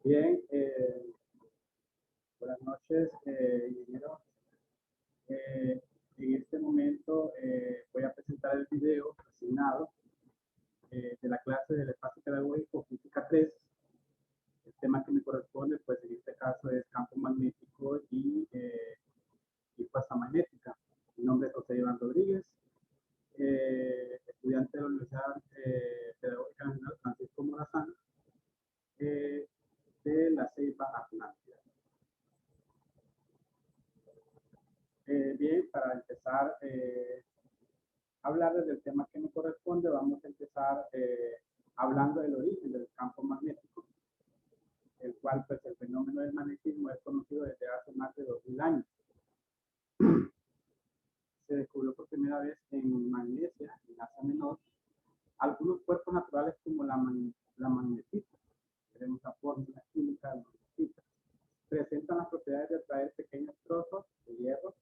Bien, buenas noches, ingeniero. En este momento voy a presentar el video asignado de la clase del espacio pedagógico física 3. El tema que me corresponde, pues en este caso es campo magnético y fuerza magnética. Mi nombre es José Iván Rodríguez, estudiante de la Universidad Pedagógica Nacional Francisco Morazán de la Ceiba Atlántida. Bien, para empezar a hablar del tema que me corresponde, vamos a empezar hablando del origen del campo magnético, el cual pues el fenómeno del magnetismo es conocido desde hace más de 2000 años. Se descubrió por primera vez en Magnesia, en Asia Menor, algunos cuerpos naturales como la magnetita, tenemos la fórmula química de la magnetita, presentan las propiedades de atraer pequeños trozos de hierro.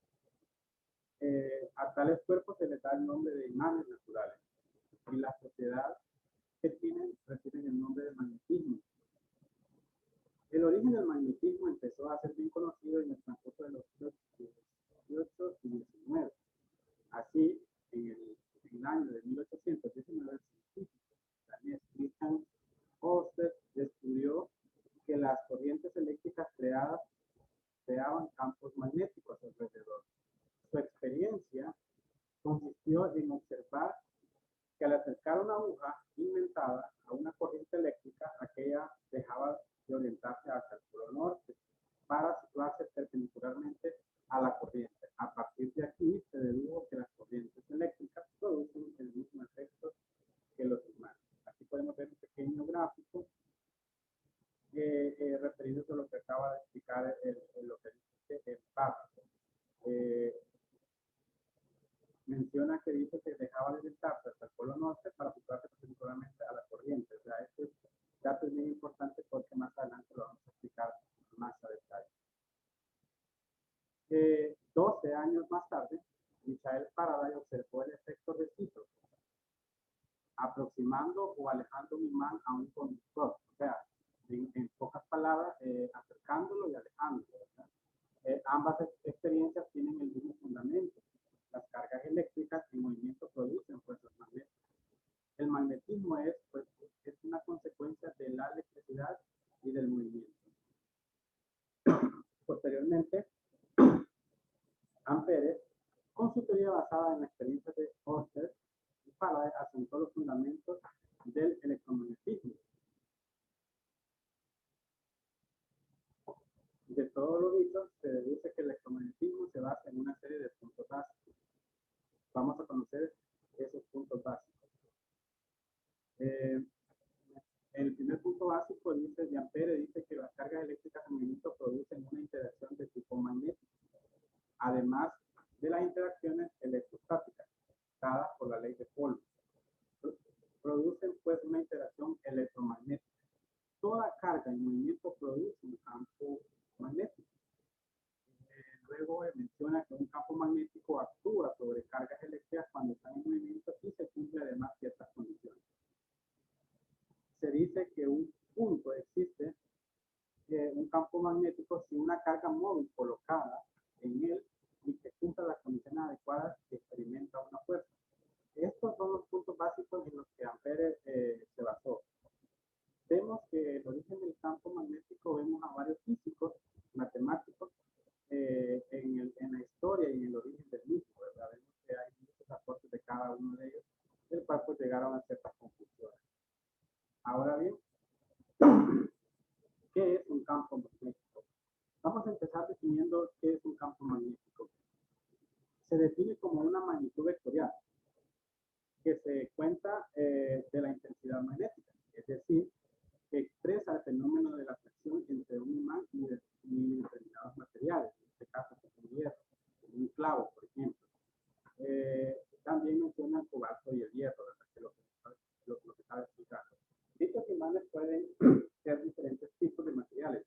A tales cuerpos se les da el nombre de imanes naturales y la propiedad que tienen reciben el nombre de magnetismo. El origen del magnetismo empezó a ser bien conocido en el transcurso de los siglos XVIII y XIX. Así, en el año de 1819, el científico danés Christian Ørsted descubrió que las corrientes eléctricas creaban campos magnéticos alrededor. Su experiencia consistió en observar que al acercar una aguja inventada a una corriente eléctrica, aquella dejaba de orientarse hacia el polo norte para situarse perpendicularmente a la corriente. A partir de aquí se dedujo que las corrientes eléctricas producen el mismo efecto que los imanes. Aquí podemos ver un pequeño gráfico referido a lo que acaba de explicar lo que dice el párrafo. Menciona que dice que dejaba de orientarse hacia el polo norte para situarse perpendicularmente a la corriente. O sea, este dato es muy importante porque más adelante lo vamos a explicar más a detalle. 12 años más tarde, Michael Faraday observó el efecto recíproco, aproximando o alejando un imán a un conductor. O sea, en pocas palabras, acercándolo y alejándolo. Ambas experiencias tienen el mismo fundamento. Las cargas eléctricas en movimiento producen fuerzas magnéticas. El magnetismo es una consecuencia de la electricidad y del movimiento. Posteriormente, Ampere, con su teoría basada en la experiencia de Ørsted y Faraday, asentó los fundamentos del electromagnetismo. De todo lo dicho, se deduce que el electromagnetismo se basa en una serie de puntos básicos. Vamos a conocer esos puntos básicos. El primer punto básico de Ampere dice que las cargas eléctricas en movimiento producen una interacción de tipo magnético, además de las interacciones electrostáticas dadas por la ley de Pauli. Producen pues una interacción electromagnética. Toda carga en movimiento produce un campo magnético. Luego menciona que un campo magnético actúa sobre cargas eléctricas cuando están en movimiento y se cumple además ciertas condiciones. Se dice que un punto existe un campo magnético si una carga móvil colocada en él y que cumpla las condiciones adecuadas experimenta una fuerza. Estos son los puntos básicos en los que Ampere se basó. Vemos que el origen del campo magnético, vemos a varios físicos, matemáticos, en la historia y en el origen del mismo, ¿verdad? Vemos que hay muchos aportes de cada uno de ellos, el cual pues llegaron a ciertas conclusiones. Ahora bien, ¿qué es un campo magnético? Vamos a empezar definiendo qué es un campo magnético. Se define como una magnitud vectorial que se cuenta de la intensidad magnética, es decir, que expresa el fenómeno de la atracción entre un imán y determinados materiales, en este caso un hierro, un clavo, por ejemplo. También menciona el cobalto y el hierro, ¿verdad? Que lo que estaba explicando. Dichos imanes pueden ser diferentes tipos de materiales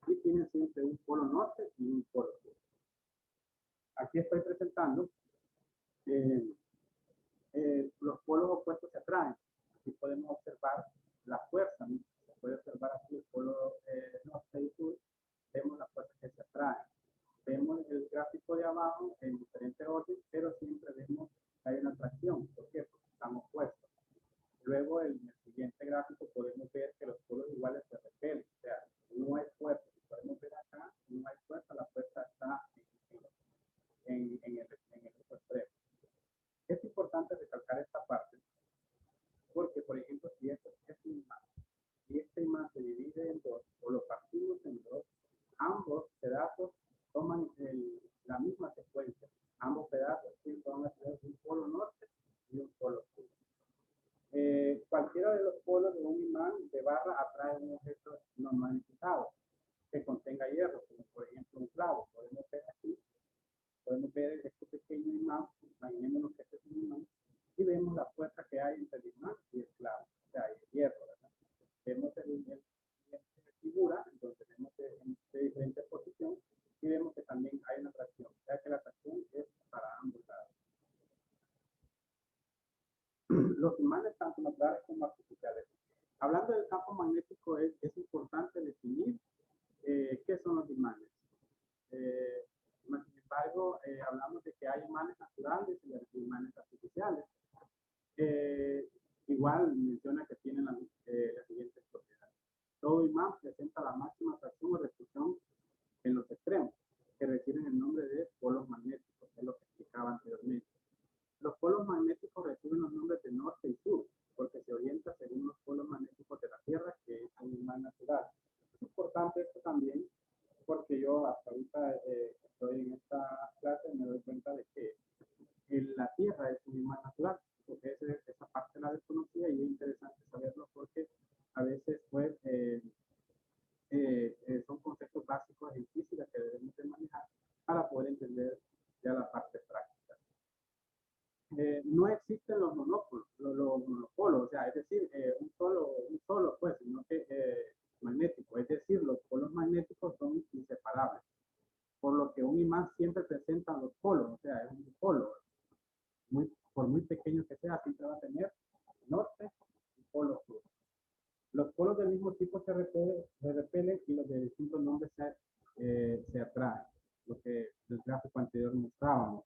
y tienen siempre un polo norte y un polo sur. Aquí estoy presentando los polos opuestos se atraen. Aquí podemos observar la fuerza puede observar aquí el polo norte y sur, vemos las fuerzas que se atraen. Vemos el gráfico de abajo en diferente orden, pero siempre vemos que hay una atracción. ¿Por qué? Porque están opuestos. Luego, en el siguiente gráfico podemos ver que los polos iguales se repelen. O sea, no hay fuerza. Si podemos ver acá, no hay fuerza, la fuerza está en el otro extremo. Es importante recalcar esta parte porque, por ejemplo, si esto es un imán y este imán se divide en dos o lo partimos en dos, ambos pedazos toman la misma secuencia. Ambos pedazos van a tener un polo norte y un polo sur. Cualquiera de los polos de un imán de barra atrae un objeto no magnetizado que contenga hierro, como por ejemplo un clavo. Podemos ver aquí, podemos ver este pequeño imán, imaginémonos que este es un imán, y vemos la fuerza que hay entre el imán y el clavo, o sea, el hierro, ¿verdad? Vemos la figura, entonces vemos de diferente posición, y vemos que también hay una atracción, o sea que la atracción es para ambos lados. Los imanes tanto naturales como artificiales. Hablando del campo magnético, es importante definir qué son los imanes. Sin embargo, hablamos de que hay imanes naturales y imanes artificiales. Igual menciona que tienen las siguientes propiedades. Todo imán presenta la máxima atracción o repulsión en los extremos, que reciben el nombre de polos magnéticos, que es lo que explicaba anteriormente. Los polos magnéticos reciben los nombres de norte y sur, porque se orienta según los polos magnéticos de la Tierra, que es un imán natural. Es importante esto también, porque yo hasta ahorita estoy en esta clase y me doy cuenta de que la Tierra es un imán natural, porque esa parte la desconocía y es interesante saberlo porque a veces pues son conceptos básicos en física que debemos de manejar para poder entender ya la parte práctica. No existen los monopolos, o sea, es decir, un solo pues, sino que magnético, es decir, los polos magnéticos son inseparables, por lo que un imán siempre presenta los polos, o sea, es un polo, por muy pequeño que sea, siempre va a tener norte y polo sur. Los polos del mismo tipo se repelen y los de distintos nombres se atraen, lo que el gráfico anterior mostrábamos.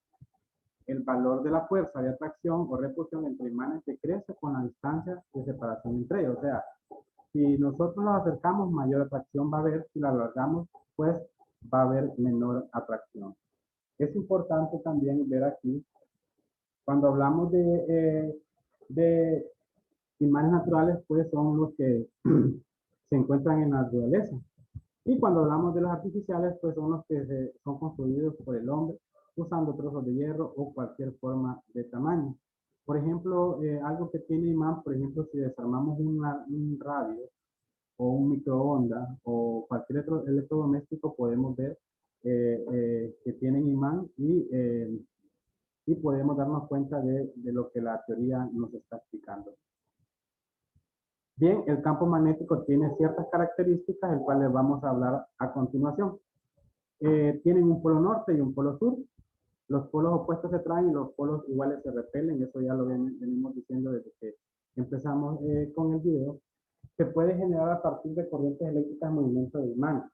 El valor de la fuerza de atracción o repulsión entre imanes decrece con la distancia de separación entre ellos. O sea, si nosotros nos acercamos, mayor atracción va a haber. Si la alargamos, pues va a haber menor atracción. Es importante también ver aquí, cuando hablamos de imanes naturales, pues son los que se encuentran en la naturaleza. Y cuando hablamos de los artificiales, pues son los que son construidos por el hombre usando trozos de hierro o cualquier forma de tamaño. Por ejemplo, algo que tiene imán, por ejemplo, si desarmamos un radio o un microondas o cualquier otro electrodoméstico, podemos ver que tienen imán y podemos darnos cuenta de lo que la teoría nos está explicando. Bien, el campo magnético tiene ciertas características, el cual les vamos a hablar a continuación. Tienen un polo norte y un polo sur. Los polos opuestos se atraen y los polos iguales se repelen. Eso ya lo venimos diciendo desde que empezamos con el video. Se puede generar a partir de corrientes eléctricas en movimiento de imán.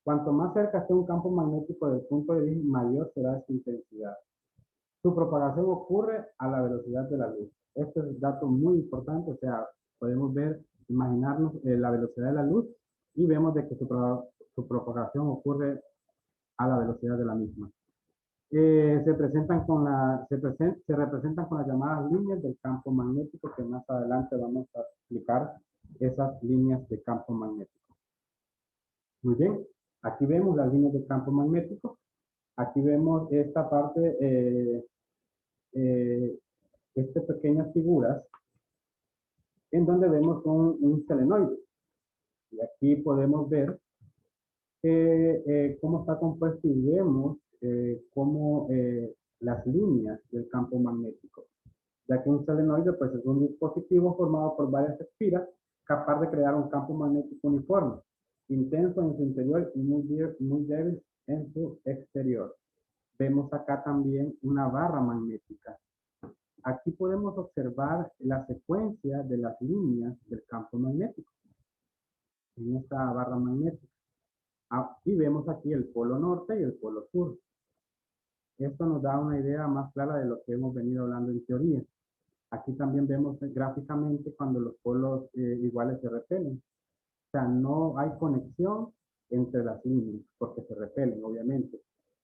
Cuanto más cerca esté un campo magnético del punto de vista, mayor será su intensidad. Su propagación ocurre a la velocidad de la luz. Este es un dato muy importante, o sea, podemos ver, imaginarnos la velocidad de la luz y vemos de que su propagación ocurre a la velocidad de la misma. Se representan con las llamadas líneas del campo magnético, que más adelante vamos a explicar esas líneas de campo magnético. Muy bien, aquí vemos las líneas de campo magnético. Aquí vemos esta parte, estas pequeñas figuras en donde vemos un solenoide. Y aquí podemos ver cómo está compuesto y vemos cómo las líneas del campo magnético. Ya que un solenoide pues, es un dispositivo formado por varias espiras capaz de crear un campo magnético uniforme, intenso en su interior y muy débil en su exterior. Vemos acá también una barra magnética. Aquí podemos observar la secuencia de las líneas del campo magnético. en esta barra magnética. Y vemos aquí el polo norte y el polo sur. Esto nos da una idea más clara de lo que hemos venido hablando en teoría. Aquí también vemos gráficamente cuando los polos iguales se repelen. O sea, no hay conexión entre las líneas porque se repelen, obviamente.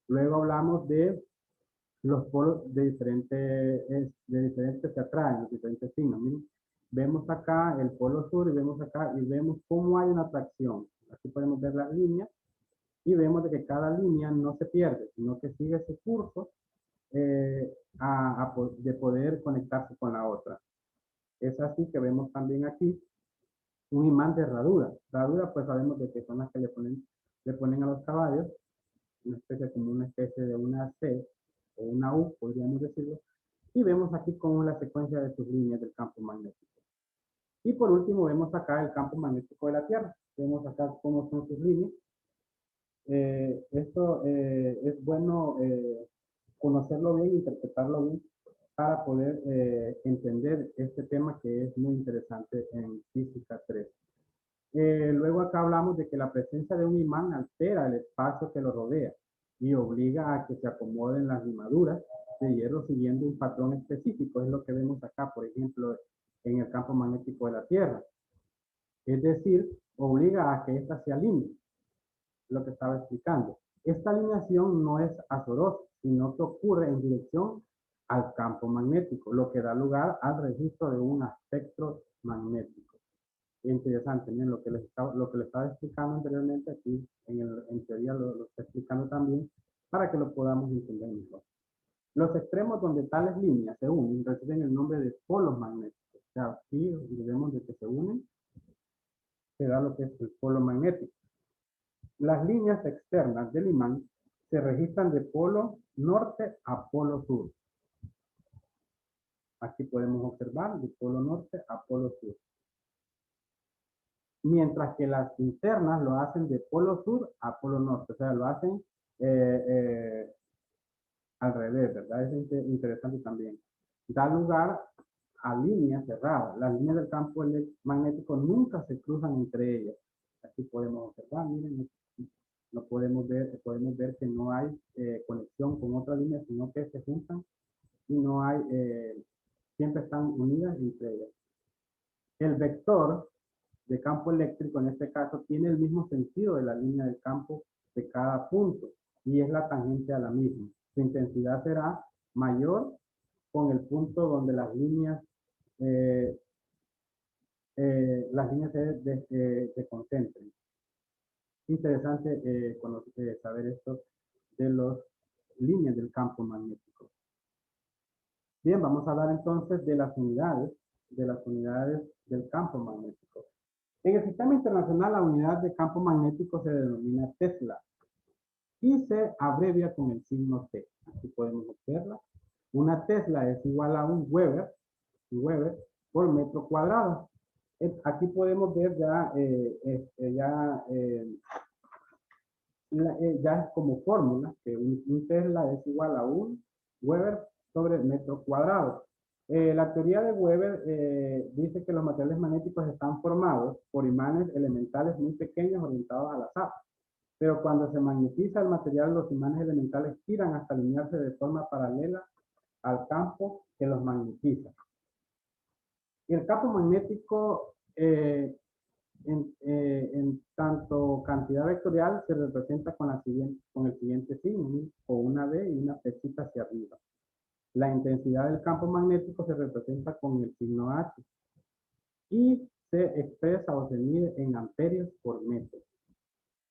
Luego hablamos de los polos de diferentes se atraen, los diferentes signos. Miren, vemos acá el polo sur y vemos acá y vemos cómo hay una atracción. Aquí podemos ver las líneas y vemos de que cada línea no se pierde, sino que sigue su curso de poder conectarse con la otra. Es así que vemos también aquí un imán de herradura. Herradura, pues sabemos de que son las que le ponen a los caballos, una especie de una C o una U, podríamos decirlo. Y vemos aquí como la secuencia de sus líneas del campo magnético. Y por último vemos acá el campo magnético de la Tierra. Vemos acá cómo son sus líneas. Esto es bueno conocerlo bien, interpretarlo bien, para poder entender este tema que es muy interesante en Física 3. Luego acá hablamos de que la presencia de un imán altera el espacio que lo rodea y obliga a que se acomoden las limaduras de hierro siguiendo un patrón específico. Es lo que vemos acá, por ejemplo, en el campo magnético de la Tierra. Es decir, obliga a que ésta se alinee, lo que estaba explicando. Esta alineación no es azarosa, sino que ocurre en dirección al campo magnético, lo que da lugar al registro de un espectro magnético. Interesante, miren, lo que les estaba explicando anteriormente, aquí en teoría lo está explicando también, para que lo podamos entender mejor. Los extremos donde tales líneas se unen reciben el nombre de polos magnéticos. O sea, aquí vemos de que se unen, se da lo que es el polo magnético. Las líneas externas del imán se registran de polo norte a polo sur. Aquí podemos observar de polo norte a polo sur. Mientras que las internas lo hacen de polo sur a polo norte. O sea, lo hacen al revés, ¿verdad? Es interesante también. Da lugar a líneas cerradas. Las líneas del campo magnético nunca se cruzan entre ellas. Aquí podemos observar, miren, no podemos ver que no hay conexión con otra línea, sino que se juntan y no hay, siempre están unidas entre ellas. El vector de campo eléctrico en este caso tiene el mismo sentido de la línea del campo de cada punto y es la tangente a la misma. Su intensidad será mayor con el punto donde las líneas se concentren. Interesante saber esto de las líneas del campo magnético. Bien, vamos a hablar entonces de las unidades del campo magnético. En el sistema internacional, la unidad de campo magnético se denomina Tesla y se abrevia con el signo T. Aquí podemos verla. Una Tesla es igual a un Weber por metro cuadrado. Aquí podemos ver ya, ya es como fórmula que un Tesla es igual a un Weber sobre metro cuadrado. La teoría de Weber dice que los materiales magnéticos están formados por imanes elementales muy pequeños orientados al azar. Pero cuando se magnetiza el material, los imanes elementales giran hasta alinearse de forma paralela al campo que los magnetiza. Y el campo magnético en tanto cantidad vectorial se representa con el siguiente signo, ¿sí? O una B y una flechita hacia arriba. La intensidad del campo magnético se representa con el signo H y se expresa o se mide en amperios por metro.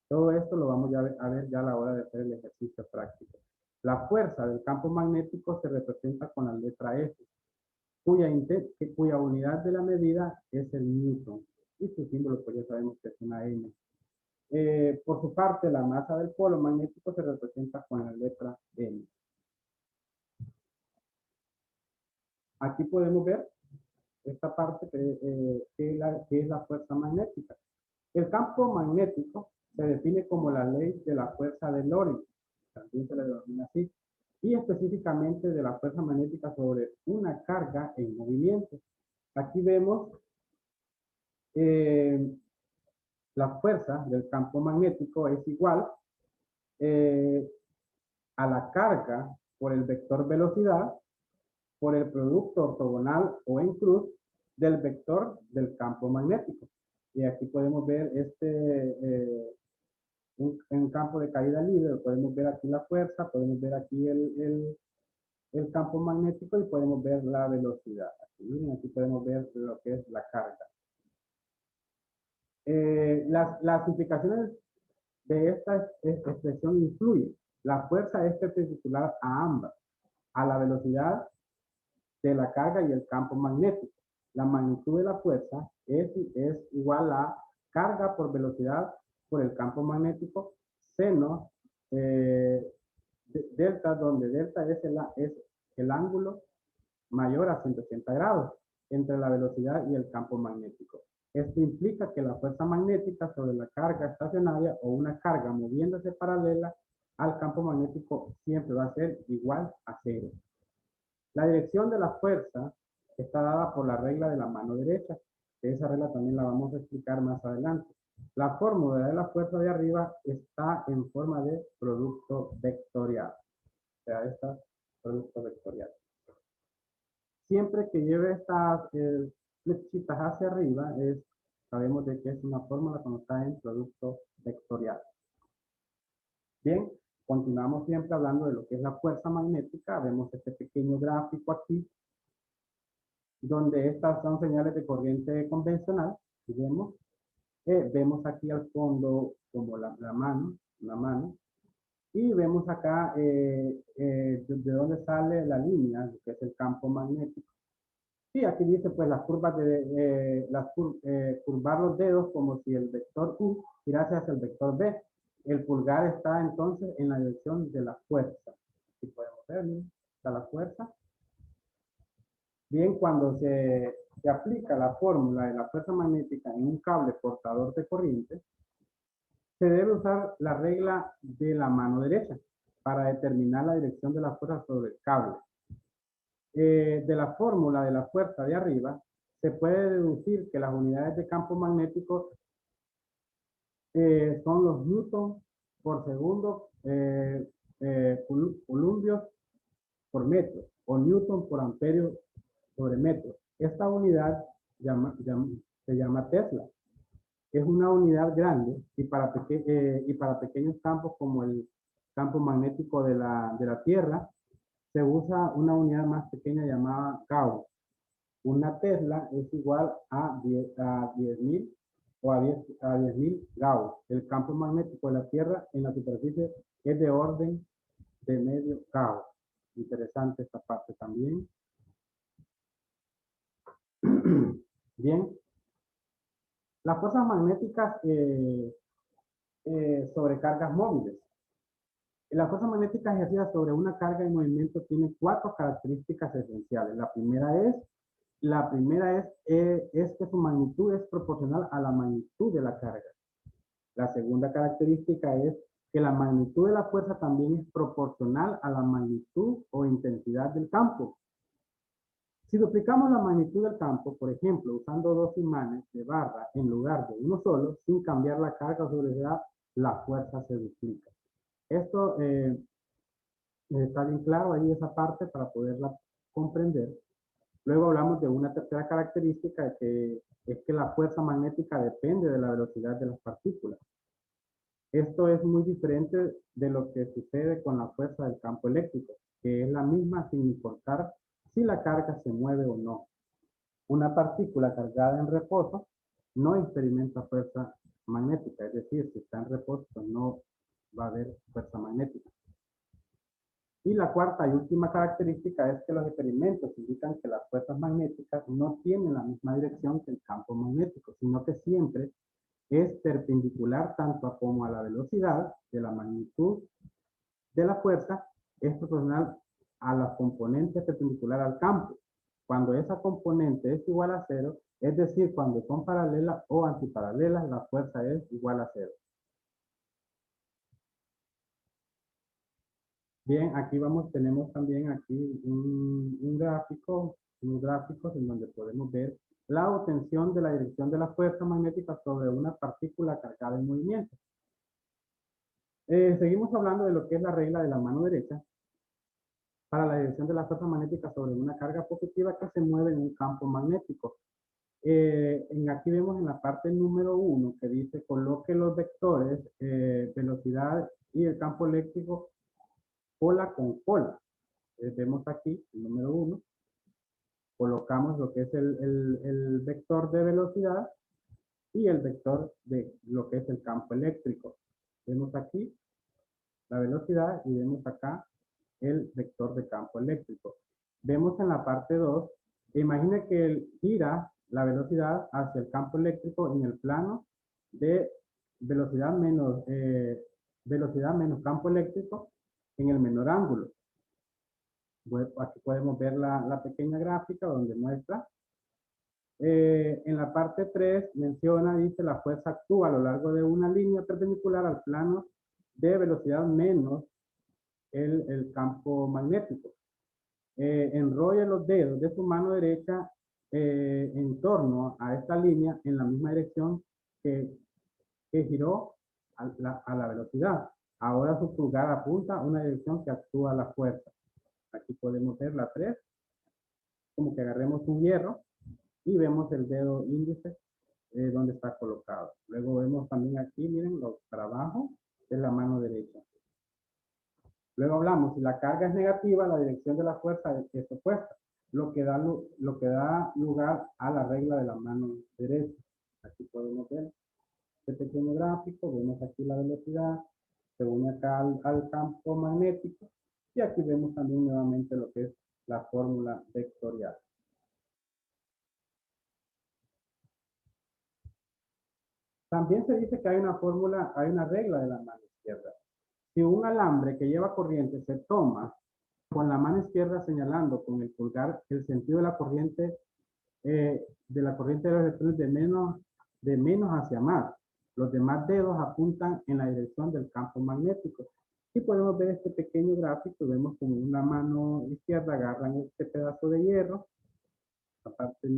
Todo esto lo vamos a ver ya a la hora de hacer el ejercicio práctico. La fuerza del campo magnético se representa con la letra F, cuya unidad de la medida es el newton. Y su símbolo, pues ya sabemos que es una N. Por su parte, la masa del polo magnético se representa con la letra M. Aquí podemos ver esta parte que es la fuerza magnética. El campo magnético se define como la ley de la fuerza de Lorentz, también se le denomina así, y específicamente de la fuerza magnética sobre una carga en movimiento. Aquí vemos la fuerza del campo magnético es igual eh, a la carga por el vector velocidad por el producto ortogonal o en cruz del vector del campo magnético. Y aquí podemos ver un campo de caída libre, podemos ver aquí la fuerza, podemos ver aquí el campo magnético y podemos ver la velocidad. Aquí, miren, aquí podemos ver lo que es la carga. Las implicaciones de esta expresión influyen. La fuerza es perpendicular a ambas, a la velocidad de la carga y el campo magnético. La magnitud de la fuerza es igual a carga por velocidad por el campo magnético seno delta, donde delta es el ángulo mayor a 180 grados entre la velocidad y el campo magnético. Esto implica que la fuerza magnética sobre la carga estacionaria o una carga moviéndose paralela al campo magnético siempre va a ser igual a cero. La dirección de la fuerza está dada por la regla de la mano derecha, que esa regla también la vamos a explicar más adelante. La fórmula de la fuerza de arriba está en forma de producto vectorial. O sea, está producto vectorial. Siempre que lleve estas flechitas hacia arriba, sabemos de que es una fórmula cuando está en producto vectorial. Bien, continuamos siempre hablando de lo que es la fuerza magnética. Vemos este pequeño gráfico aquí, donde estas son señales de corriente convencional. Y vemos aquí al fondo como la mano, y vemos acá de dónde sale la línea, que es el campo magnético. Sí, aquí dice pues las curvas curvar los dedos como si el vector U girase hacia el vector B. El pulgar está entonces en la dirección de la fuerza. Aquí podemos ver, ¿no? Está la fuerza. Bien, cuando se aplica la fórmula de la fuerza magnética en un cable portador de corriente, se debe usar la regla de la mano derecha para determinar la dirección de la fuerza sobre el cable. De la fórmula de la fuerza de arriba, se puede deducir que las unidades de campo magnético son los newton por segundo, columbios por metro o newton por amperio sobre metro. Esta unidad se llama Tesla. Es una unidad grande y para pequeños campos como el campo magnético de la Tierra, se usa una unidad más pequeña llamada Gauss. Una Tesla es igual a 10.000 o a 10.000 Gauss. El campo magnético de la Tierra en la superficie es de orden de medio Gauss. Interesante esta parte también. Bien. Las fuerzas magnéticas sobre cargas móviles. La fuerza magnética ejercida sobre una carga en movimiento tiene 4 características esenciales. La primera es que su magnitud es proporcional a la magnitud de la carga. La segunda característica es que la magnitud de la fuerza también es proporcional a la magnitud o intensidad del campo. Si duplicamos la magnitud del campo, por ejemplo, usando 2 imanes de barra en lugar de uno solo, sin cambiar la carga o velocidad, la fuerza se duplica. Esto está bien claro ahí esa parte para poderla comprender. Luego hablamos de una tercera característica que es que la fuerza magnética depende de la velocidad de las partículas. Esto es muy diferente de lo que sucede con la fuerza del campo eléctrico, que es la misma sin importar si la carga se mueve o no. Una partícula cargada en reposo no experimenta fuerza magnética, es decir, si está en reposo pues no va a haber fuerza magnética. Y la cuarta y última característica es que los experimentos indican que las fuerzas magnéticas no tienen la misma dirección que el campo magnético, sino que siempre es perpendicular tanto como a la velocidad de la magnitud de la fuerza es proporcional a la componente perpendicular al campo. Cuando esa componente es igual a cero, es decir, cuando son paralelas o antiparalelas, la fuerza es igual a cero. Bien, aquí tenemos también aquí un gráfico, unos gráficos en donde podemos ver la obtención de la dirección de la fuerza magnética sobre una partícula cargada en movimiento. Seguimos hablando de lo que es la regla de la mano derecha para la dirección de la fuerza magnética sobre una carga positiva que se mueve en un campo magnético. Aquí vemos en la parte número 1 que dice coloque los vectores, velocidad y el campo eléctrico cola con cola. Vemos aquí el número 1, colocamos lo que es el vector de velocidad y el vector de lo que es el campo eléctrico. Vemos aquí la velocidad y vemos acá el vector de campo eléctrico. Vemos en la parte 2, imagine que gira la velocidad hacia el campo eléctrico en el plano de velocidad menos campo eléctrico en el menor ángulo. Aquí podemos ver la pequeña gráfica donde muestra. En la parte 3 menciona, dice, la fuerza actúa a lo largo de una línea perpendicular al plano de velocidad menos el campo magnético. Enrolle los dedos de su mano derecha en torno a esta línea en la misma dirección que giró a la velocidad. Ahora su pulgar apunta a una dirección que actúa la fuerza. Aquí podemos ver la 3, como que agarremos un hierro y vemos el dedo índice donde está colocado. Luego vemos también aquí, miren, para abajo de la mano derecha. Luego hablamos, si la carga es negativa, la dirección de la fuerza es opuesta, lo que da lugar a la regla de la mano derecha. Aquí podemos ver este pequeño gráfico, vemos aquí la velocidad, se une acá al campo magnético, y aquí vemos también nuevamente lo que es la fórmula vectorial. También se dice que hay una fórmula, hay una regla de la mano izquierda. Si un alambre que lleva corriente se toma con la mano izquierda señalando con el pulgar el sentido de la corriente de los electrones de menos hacia más, los demás dedos apuntan en la dirección del campo magnético. Y podemos ver este pequeño gráfico, vemos como una mano izquierda agarran este pedazo de hierro, la parte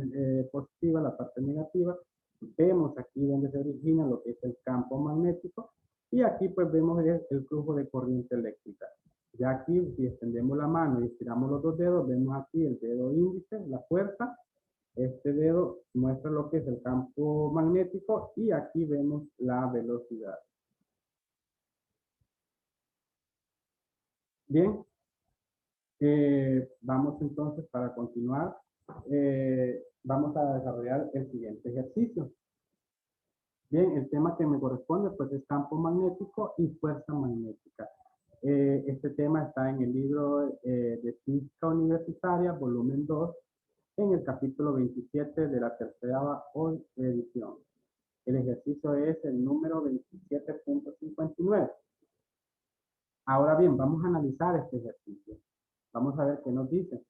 positiva, la parte negativa. Vemos aquí donde se origina lo que es el campo magnético y aquí pues vemos el flujo de corriente eléctrica. Ya aquí si extendemos la mano y estiramos los dos dedos, vemos aquí el dedo índice, la fuerza. Este dedo muestra lo que es el campo magnético y aquí vemos la velocidad. Bien, vamos entonces para continuar. Vamos a desarrollar el siguiente ejercicio. Bien, el tema que me corresponde pues es campo magnético y fuerza magnética. Este tema está en el libro de Física Universitaria, volumen 2, en el capítulo 27 de la tercera edición. El ejercicio es el número 27.59. Ahora bien, vamos a analizar este ejercicio. Vamos a ver qué nos dice.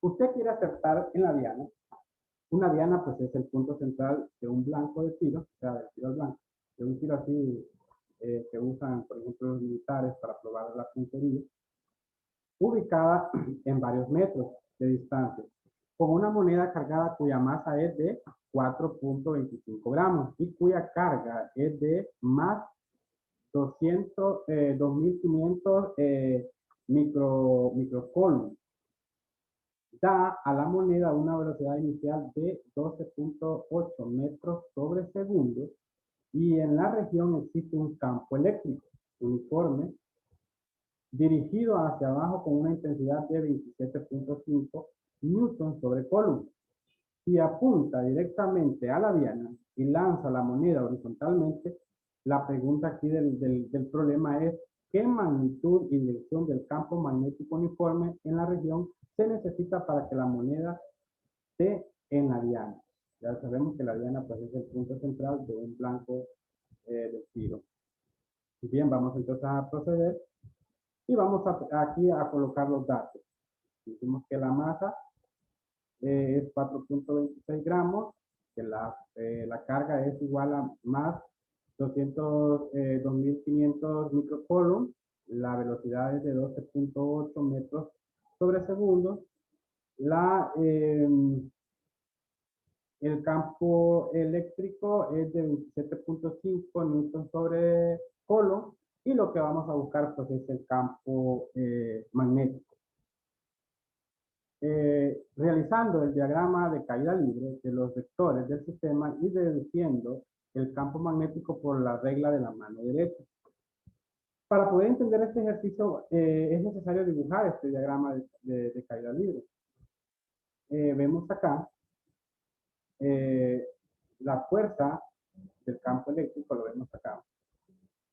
Usted quiere acertar en la diana. Una diana pues es el punto central de un blanco de tiro, o sea, del tiro al blanco. De un tiro así que usan, por ejemplo, los militares para probar la puntería, ubicada en varios metros de distancia, con una moneda cargada cuya masa es de 4.25 gramos y cuya carga es de más 2.500 microcoulomb. Da a la moneda una velocidad inicial de 12.8 metros sobre segundo y en la región existe un campo eléctrico uniforme dirigido hacia abajo con una intensidad de 27.5 newton sobre coulomb. Si apunta directamente a la diana y lanza la moneda horizontalmente, la pregunta aquí del problema es ¿qué magnitud y dirección del campo magnético uniforme en la región se necesita para que la moneda esté en la diana? Ya sabemos que la diana pues, es el punto central de un blanco de tiro. Bien, vamos entonces a proceder y vamos aquí a colocar los datos. Decimos que la masa es 4.26 gramos, que la carga es igual a más 2.500 microcoulomb, la velocidad es de 12.8 metros sobre segundo. El campo eléctrico es de 27.5 newton sobre coulomb, y lo que vamos a buscar pues es el campo magnético. Realizando el diagrama de caída libre de los vectores del sistema y deduciendo el campo magnético por la regla de la mano derecha. Para poder entender este ejercicio es necesario dibujar este diagrama de caída libre. Vemos acá la fuerza del campo eléctrico, lo vemos acá.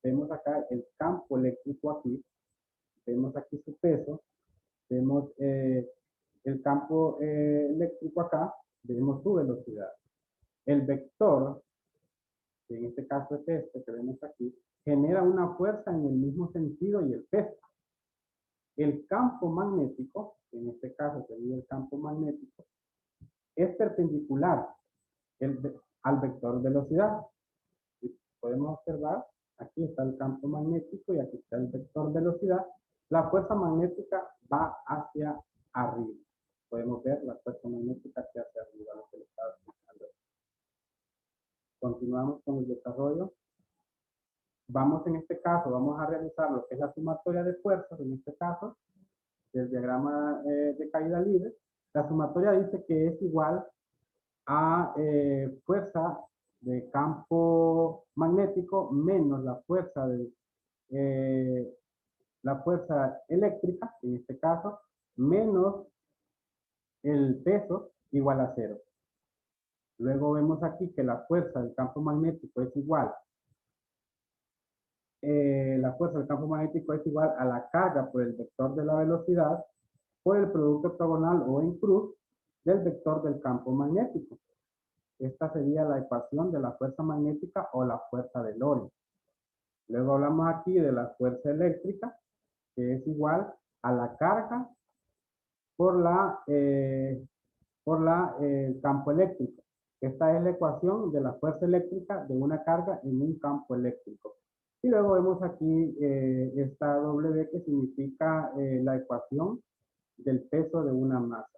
Vemos acá el campo eléctrico aquí, vemos aquí su peso, vemos el campo eléctrico acá, vemos su velocidad. El vector, que en este caso es este que vemos aquí, genera una fuerza en el mismo sentido y el peso. El campo magnético, en este caso sería el campo magnético, es perpendicular al vector velocidad. Podemos observar, aquí está el campo magnético y aquí está el vector velocidad. La fuerza magnética va hacia arriba. Podemos ver la fuerza magnética hacia arriba, lo que le estaba explicando. Continuamos con el desarrollo. Vamos en este caso, vamos a realizar lo que es la sumatoria de fuerzas, en este caso, del diagrama de caída libre. La sumatoria dice que es igual a fuerza de campo magnético menos la fuerza eléctrica, en este caso, menos el peso igual a 0. Luego vemos aquí que la fuerza del campo magnético es igual. La fuerza del campo magnético es igual a la carga por el vector de la velocidad por el producto octogonal o en cruz del vector del campo magnético. Esta sería la ecuación de la fuerza magnética o la fuerza de Lorentz. Luego hablamos aquí de la fuerza eléctrica, que es igual a la carga por campo eléctrico. Esta es la ecuación de la fuerza eléctrica de una carga en un campo eléctrico. Y luego vemos aquí esta W, que significa la ecuación del peso de una masa.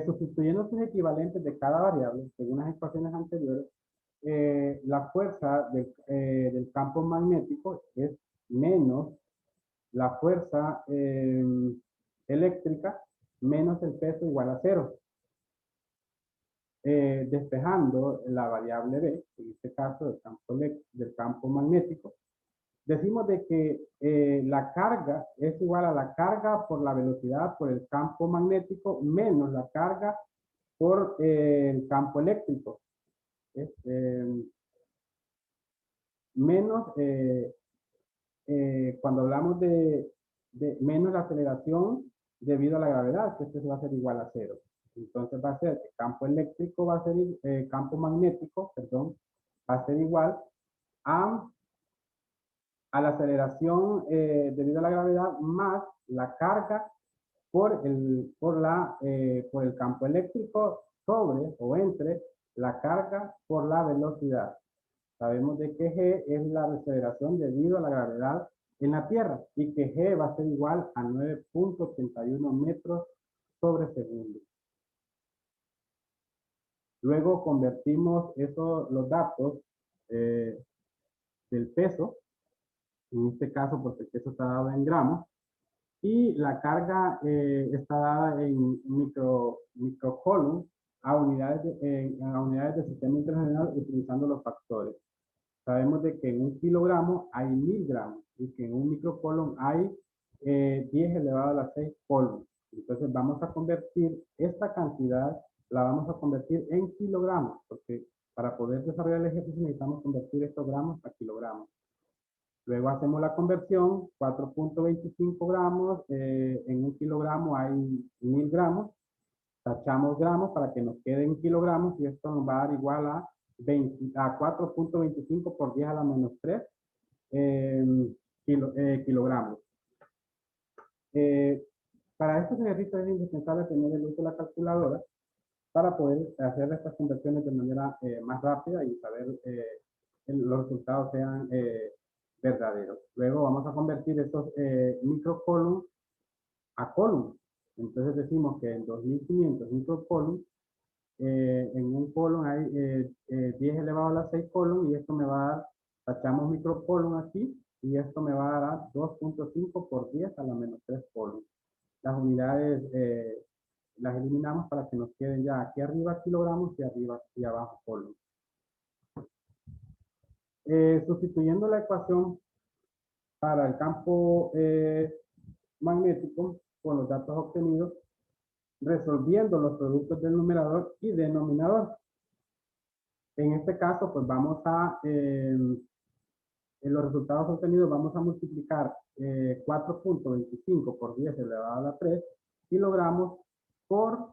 Sustituyendo sus equivalentes de cada variable, según las ecuaciones anteriores, la fuerza del campo magnético es menos la fuerza eléctrica menos el peso igual a 0. Despejando la variable B, en este caso del campo magnético, decimos de que la carga es igual a la carga por la velocidad por el campo magnético menos la carga por el campo eléctrico. Menos, cuando hablamos de menos la aceleración debido a la gravedad, que esto va a ser igual a 0. Entonces va a ser que campo eléctrico va a ser, campo magnético, perdón, va a ser igual a la aceleración debido a la gravedad más la carga por el campo eléctrico sobre o entre la carga por la velocidad. Sabemos de que G es la aceleración debido a la gravedad en la Tierra y que G va a ser igual a 9.81 metros sobre segundo. Luego convertimos los datos del peso, en este caso porque el peso está dado en gramos, y la carga está dada en microcoulomb a unidades del sistema internacional utilizando los factores. Sabemos de que en un kilogramo hay 1000 gramos y que en un microcoulomb hay 10 elevado a la 6 coulombs. Entonces vamos a convertir esta cantidad, la vamos a convertir en kilogramos, porque para poder desarrollar el ejercicio necesitamos convertir estos gramos a kilogramos. Luego hacemos la conversión, 4.25 gramos, en un kilogramo hay 1000 gramos, tachamos gramos para que nos queden kilogramos y esto nos va a dar igual a 4.25 por 10 a la menos 3 kilogramos. Para estos ejercicios es indispensable tener el uso de la calculadora para poder hacer estas conversiones de manera más rápida y saber los resultados sean verdadero. Luego vamos a convertir estos microcoulomb a coulomb. Entonces decimos que en 2500 microcoulomb, en un coulomb hay 10 elevado a la 6 coulomb, y esto me va a dar, tachamos microcoulomb aquí, y esto me va a dar 2.5 por 10 a la menos 3 coulomb. Las unidades las eliminamos para que nos queden ya aquí arriba kilogramos y arriba y abajo coulomb. Sustituyendo la ecuación para el campo magnético con los datos obtenidos, resolviendo los productos del numerador y denominador. En este caso, pues vamos a, en los resultados obtenidos, vamos a multiplicar 4.25 por 10 elevado a la 3 kilogramos por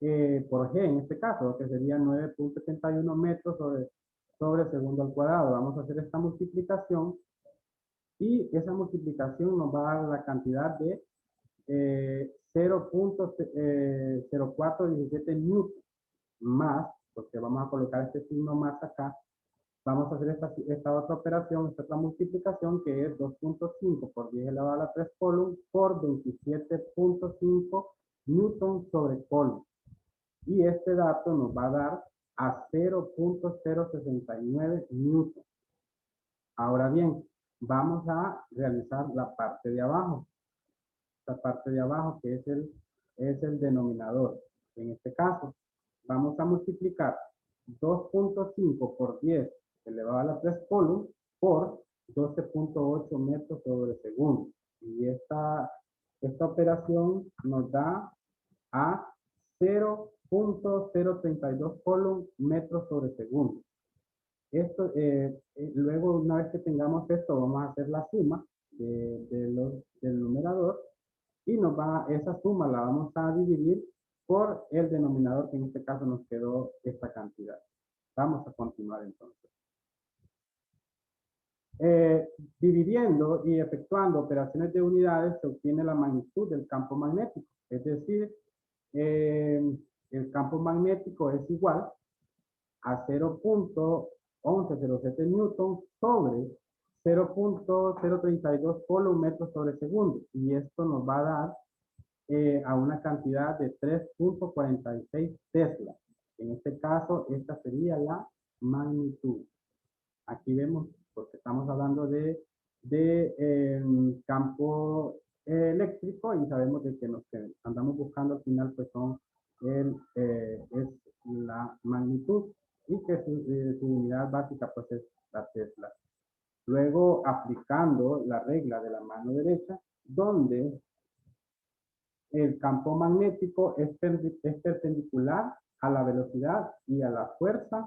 G en este caso, que sería 9.71 metros sobre segundo al cuadrado. Vamos a hacer esta multiplicación, y esa multiplicación nos va a dar la cantidad de 0.0417 newton más, porque vamos a colocar este signo más acá. Vamos a hacer esta otra operación, esta otra multiplicación, que es 2.5 por 10 elevado a la 3 coulomb por 27.5 newton sobre coulomb. Y este dato nos va a dar a 0.069 newton. Ahora bien, vamos a realizar la parte de abajo. La parte de abajo, que es el denominador. En este caso, vamos a multiplicar 2.5 por 10 elevado a la 3 coulomb por 12.8 metros sobre segundo. Y esta operación nos da a 0.032 coulomb metros sobre segundo. Esto, luego, una vez que tengamos esto, vamos a hacer la suma del numerador, y esa suma la vamos a dividir por el denominador, que en este caso nos quedó esta cantidad. Vamos a continuar entonces. Dividiendo y efectuando operaciones de unidades, se obtiene la magnitud del campo magnético. Es decir, el campo magnético es igual a 0.1107 newton sobre 0.032 coulomb metros sobre segundo. Y esto nos va a dar a una cantidad de 3.46 tesla. En este caso, esta sería la magnitud. Aquí vemos, porque estamos hablando de campo eléctrico, y sabemos de que los que andamos buscando al final pues son es la magnitud, y que su unidad básica pues es la tesla. Luego, aplicando la regla de la mano derecha, donde el campo magnético es perpendicular a la velocidad y a la fuerza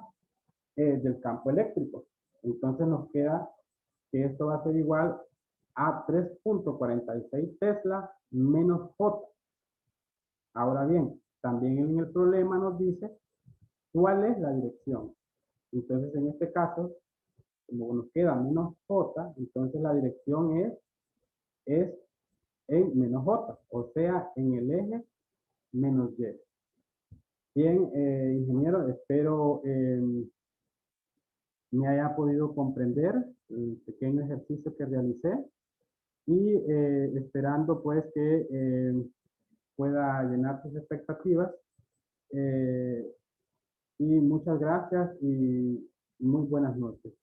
del campo eléctrico. Entonces nos queda que esto va a ser igual a 3.46 tesla menos J. Ahora bien, también en el problema nos dice cuál es la dirección. Entonces, en este caso, como nos queda menos J, entonces la dirección es en menos J, o sea, en el eje menos Y. Bien, ingeniero, espero me haya podido comprender el pequeño ejercicio que realicé, y esperando pues que pueda llenar sus expectativas. Y muchas gracias y muy buenas noches.